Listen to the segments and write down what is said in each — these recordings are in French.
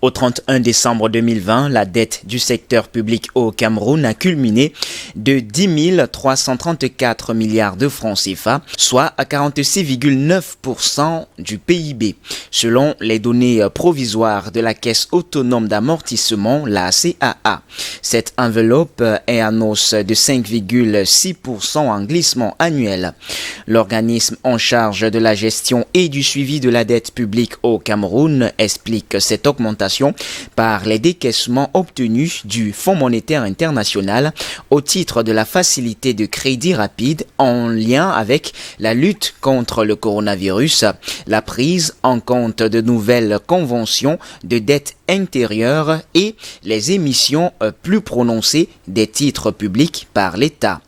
Au 31 décembre 2020, la dette du secteur public au Cameroun a culminé de 10 334 milliards de francs CFA, soit à 46,9% du PIB. Selon les données provisoires de la Caisse autonome d'amortissement, la CAA. Cette enveloppe est en hausse de 5,6% en glissement annuel. L'organisme en charge de la gestion et du suivi de la dette publique au Cameroun explique cette augmentation par les décaissements obtenus du Fonds monétaire international au titre de la facilité de crédit rapide en lien avec la lutte contre le coronavirus, la prise en compte de nouvelles conventions de dette intérieure et les émissions plus prononcées des titres publics par l'État.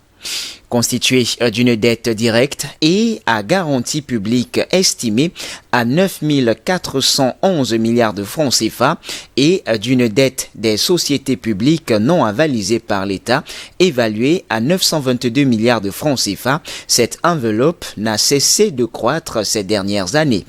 Constitué d'une dette directe et à garantie publique estimée à 9 411 milliards de francs CFA et d'une dette des sociétés publiques non avalisées par l'État évaluée à 922 milliards de francs CFA, cette enveloppe n'a cessé de croître ces dernières années.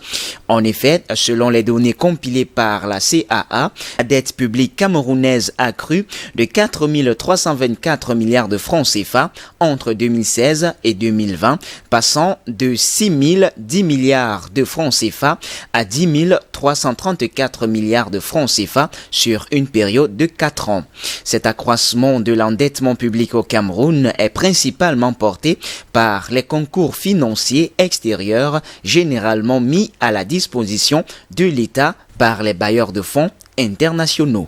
En effet, selon les données compilées par la CAA, la dette publique camerounaise a crû de 4 324 milliards de francs CFA entre 2016 et 2020, passant de 10 milliards de francs CFA à 10 334 milliards de francs CFA sur une période de 4 ans. Cet accroissement de l'endettement public au Cameroun est principalement porté par les concours financiers extérieurs généralement mis à la disposition de l'État par les bailleurs de fonds internationaux.